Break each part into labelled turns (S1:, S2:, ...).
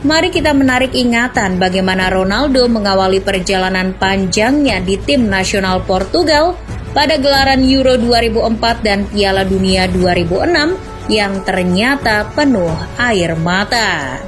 S1: mari kita menarik ingatan bagaimana Ronaldo mengawali perjalanan panjangnya di tim nasional Portugal pada gelaran Euro 2004 dan Piala Dunia 2006 yang ternyata penuh air mata.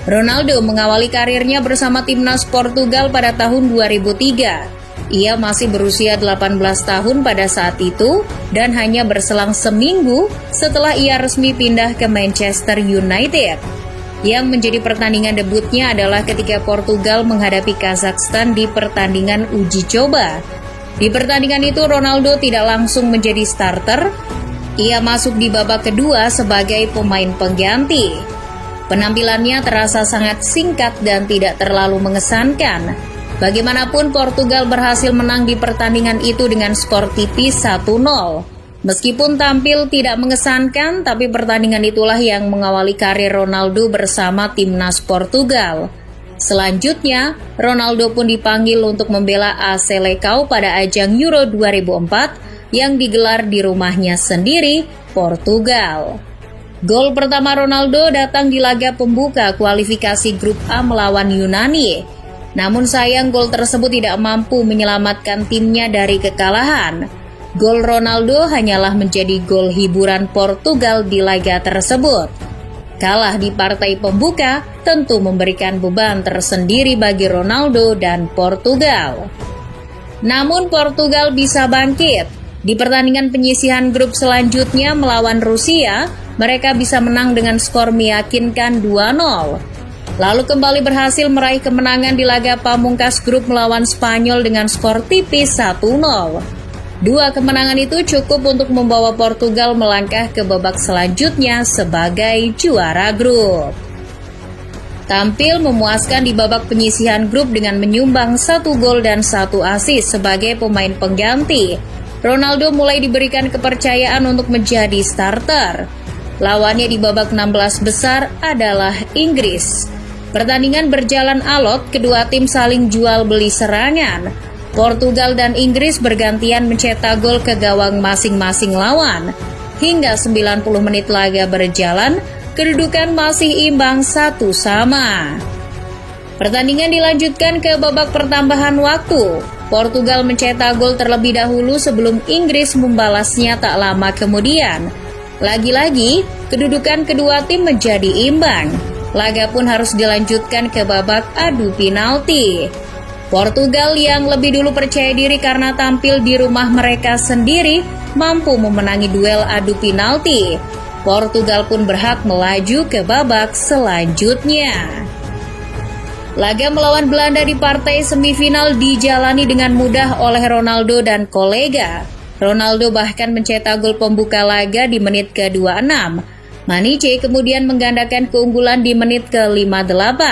S1: Ronaldo mengawali karirnya bersama timnas Portugal pada tahun 2003. Ia masih berusia 18 tahun pada saat itu dan hanya berselang seminggu setelah ia resmi pindah ke Manchester United. Yang menjadi pertandingan debutnya adalah ketika Portugal menghadapi Kazakhstan di pertandingan uji coba. Di pertandingan itu Ronaldo tidak langsung menjadi starter, ia masuk di babak kedua sebagai pemain pengganti. Penampilannya terasa sangat singkat dan tidak terlalu mengesankan. Bagaimanapun Portugal berhasil menang di pertandingan itu dengan skor tipis 1-0. Meskipun tampil tidak mengesankan, tapi pertandingan itulah yang mengawali karir Ronaldo bersama timnas Portugal. Selanjutnya, Ronaldo pun dipanggil untuk membela AS Selecao pada ajang Euro 2004 yang digelar di rumahnya sendiri, Portugal. Gol pertama Ronaldo datang di laga pembuka kualifikasi grup A melawan Yunani. Namun sayang gol tersebut tidak mampu menyelamatkan timnya dari kekalahan. Gol Ronaldo hanyalah menjadi gol hiburan Portugal di laga tersebut. Kalah di partai pembuka tentu memberikan beban tersendiri bagi Ronaldo dan Portugal. Namun Portugal bisa bangkit. Di pertandingan penyisihan grup selanjutnya melawan Rusia, mereka bisa menang dengan skor meyakinkan 2-0. Lalu kembali berhasil meraih kemenangan di laga pamungkas grup melawan Spanyol dengan skor tipis 1-0. Dua kemenangan itu cukup untuk membawa Portugal melangkah ke babak selanjutnya sebagai juara grup. Tampil memuaskan di babak penyisihan grup dengan menyumbang 1 gol dan 1 assist sebagai pemain pengganti. Ronaldo mulai diberikan kepercayaan untuk menjadi starter. Lawannya di babak 16 besar adalah Inggris. Pertandingan berjalan alot, kedua tim saling jual beli serangan. Portugal dan Inggris bergantian mencetak gol ke gawang masing-masing lawan. Hingga 90 menit laga berjalan, kedudukan masih imbang 1-1. Pertandingan dilanjutkan ke babak pertambahan waktu. Portugal mencetak gol terlebih dahulu sebelum Inggris membalasnya tak lama kemudian. Lagi-lagi, kedudukan kedua tim menjadi imbang. Laga pun harus dilanjutkan ke babak adu penalti. Portugal yang lebih dulu percaya diri karena tampil di rumah mereka sendiri mampu memenangi duel adu penalti. Portugal pun berhak melaju ke babak selanjutnya. Laga melawan Belanda di partai semifinal dijalani dengan mudah oleh Ronaldo dan kolega. Ronaldo bahkan mencetak gol pembuka laga di menit ke-26. Maniche kemudian menggandakan keunggulan di menit ke-58.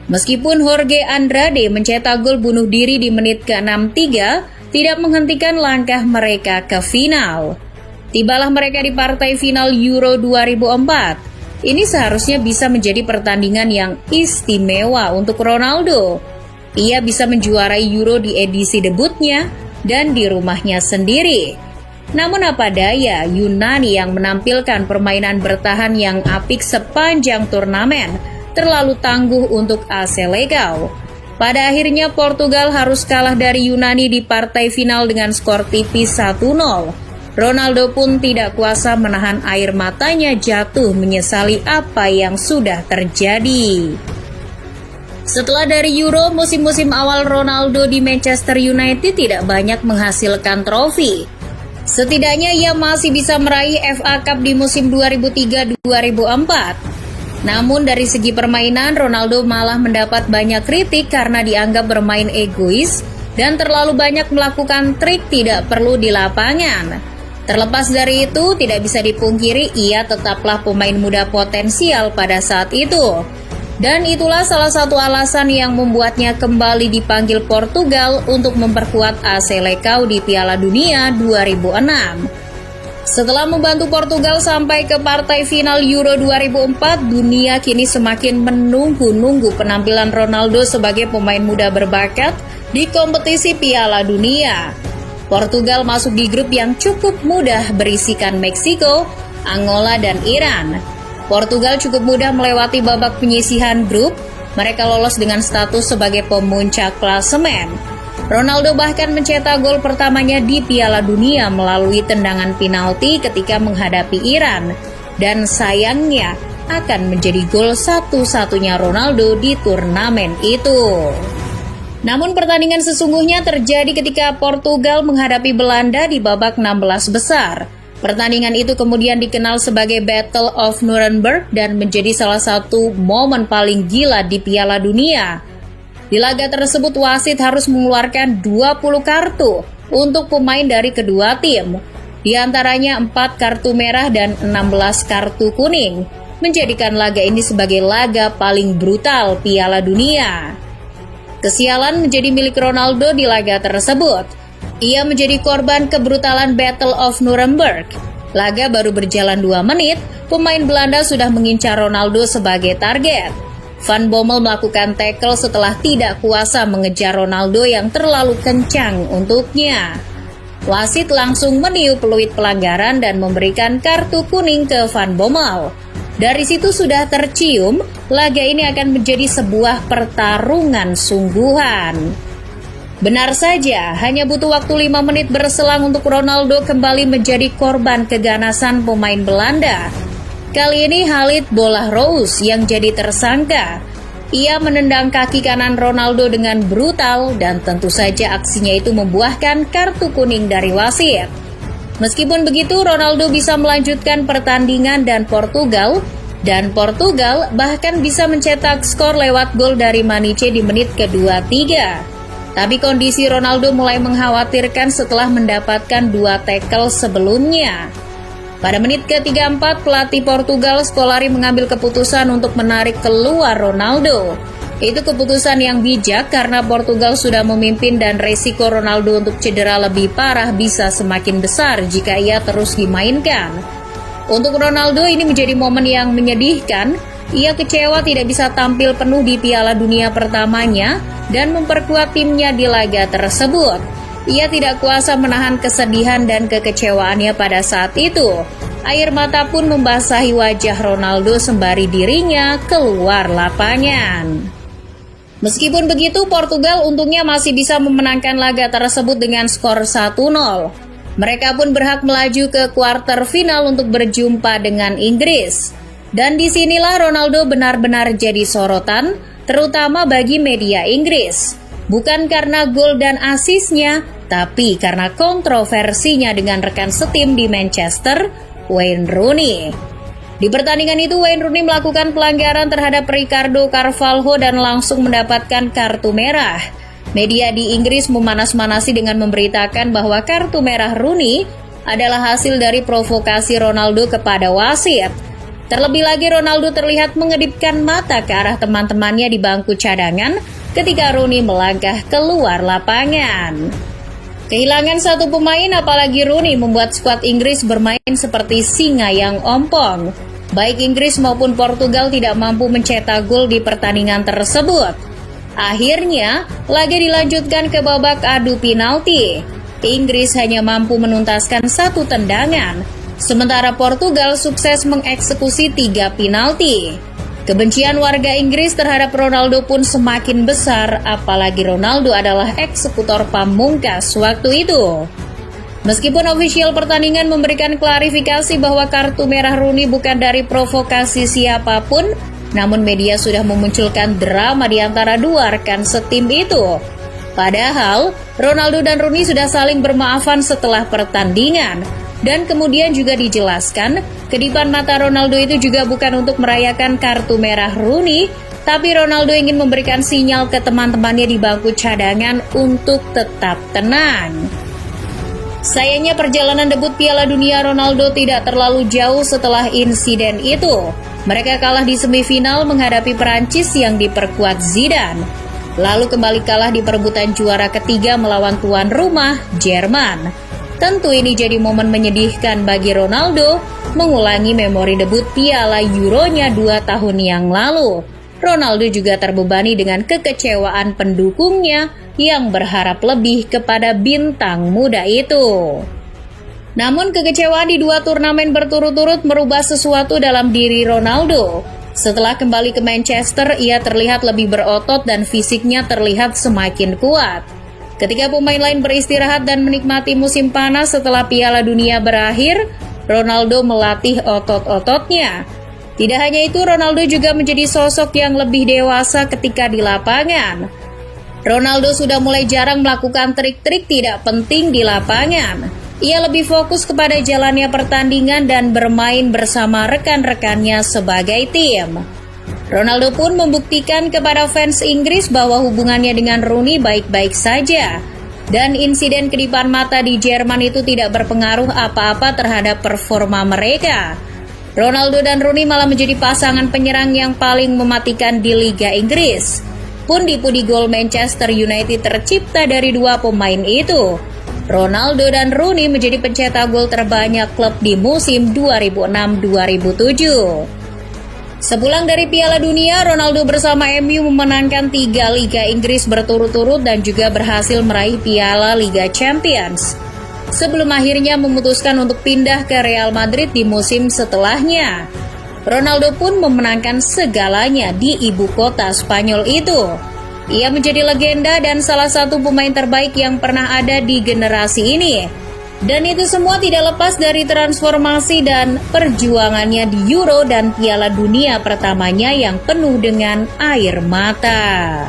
S1: Meskipun Jorge Andrade mencetak gol bunuh diri di menit ke-63, tidak menghentikan langkah mereka ke final. Tibalah mereka di partai final Euro 2004. Ini seharusnya bisa menjadi pertandingan yang istimewa untuk Ronaldo. Ia bisa menjuarai Euro di edisi debutnya dan di rumahnya sendiri. Namun apa daya, Yunani yang menampilkan permainan bertahan yang apik sepanjang turnamen terlalu tangguh untuk AS Selecao. Pada akhirnya Portugal harus kalah dari Yunani di partai final dengan skor tipis 1-0. Ronaldo pun tidak kuasa menahan air matanya jatuh menyesali apa yang sudah terjadi. Setelah dari Euro, musim-musim awal Ronaldo di Manchester United tidak banyak menghasilkan trofi. Setidaknya ia masih bisa meraih FA Cup di musim 2003-2004. Namun dari segi permainan, Ronaldo malah mendapat banyak kritik karena dianggap bermain egois dan terlalu banyak melakukan trik tidak perlu di lapangan. Terlepas dari itu, tidak bisa dipungkiri ia tetaplah pemain muda potensial pada saat itu. Dan itulah salah satu alasan yang membuatnya kembali dipanggil Portugal untuk memperkuat AS Selecao di Piala Dunia 2006. Setelah membantu Portugal sampai ke partai final Euro 2004, dunia kini semakin menunggu-nunggu penampilan Ronaldo sebagai pemain muda berbakat di kompetisi Piala Dunia. Portugal masuk di grup yang cukup mudah berisikan Meksiko, Angola, dan Iran. Portugal cukup mudah melewati babak penyisihan grup. Mereka lolos dengan status sebagai pemuncak klasemen. Ronaldo bahkan mencetak gol pertamanya di Piala Dunia melalui tendangan penalti ketika menghadapi Iran. Dan sayangnya akan menjadi gol satu-satunya Ronaldo di turnamen itu. Namun pertandingan sesungguhnya terjadi ketika Portugal menghadapi Belanda di babak 16 besar. Pertandingan itu kemudian dikenal sebagai Battle of Nuremberg dan menjadi salah satu momen paling gila di Piala Dunia. Di laga tersebut wasit harus mengeluarkan 20 kartu untuk pemain dari kedua tim. Di antaranya 4 kartu merah dan 16 kartu kuning, menjadikan laga ini sebagai laga paling brutal Piala Dunia. Kesialan menjadi milik Ronaldo di laga tersebut. Ia menjadi korban kebrutalan Battle of Nuremberg. Laga baru berjalan 2 menit, pemain Belanda sudah mengincar Ronaldo sebagai target. Van Bommel melakukan tackle setelah tidak kuasa mengejar Ronaldo yang terlalu kencang untuknya. Wasit langsung meniup peluit pelanggaran dan memberikan kartu kuning ke Van Bommel. Dari situ sudah tercium, laga ini akan menjadi sebuah pertarungan sungguhan. Benar saja, hanya butuh waktu 5 menit berselang untuk Ronaldo kembali menjadi korban keganasan pemain Belanda. Kali ini Khalid Bolarouz yang jadi tersangka. Ia menendang kaki kanan Ronaldo dengan brutal dan tentu saja aksinya itu membuahkan kartu kuning dari wasit. Meskipun begitu, Ronaldo bisa melanjutkan pertandingan dan Portugal bahkan bisa mencetak skor lewat gol dari Maniche di menit ke-23. Tapi kondisi Ronaldo mulai mengkhawatirkan setelah mendapatkan 2 tackle sebelumnya. Pada menit ke-34, pelatih Portugal Scolari mengambil keputusan untuk menarik keluar Ronaldo. Itu keputusan yang bijak karena Portugal sudah memimpin dan resiko Ronaldo untuk cedera lebih parah bisa semakin besar jika ia terus dimainkan. Untuk Ronaldo ini menjadi momen yang menyedihkan. Ia kecewa tidak bisa tampil penuh di Piala Dunia pertamanya dan memperkuat timnya di laga tersebut. Ia tidak kuasa menahan kesedihan dan kekecewaannya pada saat itu. Air mata pun membasahi wajah Ronaldo sembari dirinya keluar lapangan. Meskipun begitu, Portugal untungnya masih bisa memenangkan laga tersebut dengan skor 1-0. Mereka pun berhak melaju ke kuarter final untuk berjumpa dengan Inggris. Dan disinilah Ronaldo benar-benar jadi sorotan, terutama bagi media Inggris. Bukan karena gol dan asisnya, tapi karena kontroversinya dengan rekan setim di Manchester, Wayne Rooney. Di pertandingan itu, Wayne Rooney melakukan pelanggaran terhadap Ricardo Carvalho dan langsung mendapatkan kartu merah. Media di Inggris memanas-manasi dengan memberitakan bahwa kartu merah Rooney adalah hasil dari provokasi Ronaldo kepada wasit. Terlebih lagi Ronaldo terlihat mengedipkan mata ke arah teman-temannya di bangku cadangan ketika Rooney melangkah keluar lapangan. Kehilangan satu pemain apalagi Rooney membuat skuad Inggris bermain seperti singa yang ompong. Baik Inggris maupun Portugal tidak mampu mencetak gol di pertandingan tersebut. Akhirnya, laga dilanjutkan ke babak adu penalti. Inggris hanya mampu menuntaskan 1 tendangan. Sementara Portugal sukses mengeksekusi 3 penalti. Kebencian warga Inggris terhadap Ronaldo pun semakin besar, apalagi Ronaldo adalah eksekutor pamungkas waktu itu. Meskipun ofisial pertandingan memberikan klarifikasi bahwa kartu merah Rooney bukan dari provokasi siapapun, namun media sudah memunculkan drama di antara 2 rekan setim itu. Padahal, Ronaldo dan Rooney sudah saling bermaafan setelah pertandingan. Dan kemudian juga dijelaskan, kedipan mata Ronaldo itu juga bukan untuk merayakan kartu merah Rooney, tapi Ronaldo ingin memberikan sinyal ke teman-temannya di bangku cadangan untuk tetap tenang. Sayangnya perjalanan debut Piala Dunia Ronaldo tidak terlalu jauh setelah insiden itu. Mereka kalah di semifinal menghadapi Perancis yang diperkuat Zidane. Lalu kembali kalah di perebutan juara ketiga melawan tuan rumah, Jerman. Tentu ini jadi momen menyedihkan bagi Ronaldo, mengulangi memori debut Piala Euro-nya 2 tahun yang lalu. Ronaldo juga terbebani dengan kekecewaan pendukungnya yang berharap lebih kepada bintang muda itu. Namun kekecewaan di 2 turnamen berturut-turut merubah sesuatu dalam diri Ronaldo. Setelah kembali ke Manchester, ia terlihat lebih berotot dan fisiknya terlihat semakin kuat. Ketika pemain lain beristirahat dan menikmati musim panas setelah Piala Dunia berakhir, Ronaldo melatih otot-ototnya. Tidak hanya itu, Ronaldo juga menjadi sosok yang lebih dewasa ketika di lapangan. Ronaldo sudah mulai jarang melakukan trik-trik tidak penting di lapangan. Ia lebih fokus kepada jalannya pertandingan dan bermain bersama rekan-rekannya sebagai tim. Ronaldo pun membuktikan kepada fans Inggris bahwa hubungannya dengan Rooney baik-baik saja. Dan insiden kedipan mata di Jerman itu tidak berpengaruh apa-apa terhadap performa mereka. Ronaldo dan Rooney malah menjadi pasangan penyerang yang paling mematikan di Liga Inggris. Pundi-pundi gol Manchester United tercipta dari 2 pemain itu. Ronaldo dan Rooney menjadi pencetak gol terbanyak klub di musim 2006-2007. Sepulang dari Piala Dunia, Ronaldo bersama MU memenangkan 3 Liga Inggris berturut-turut dan juga berhasil meraih Piala Liga Champions. Sebelum akhirnya memutuskan untuk pindah ke Real Madrid di musim setelahnya. Ronaldo pun memenangkan segalanya di ibu kota Spanyol itu. Ia menjadi legenda dan salah satu pemain terbaik yang pernah ada di generasi ini. Dan itu semua tidak lepas dari transformasi dan perjuangannya di Euro dan Piala Dunia pertamanya yang penuh dengan air mata.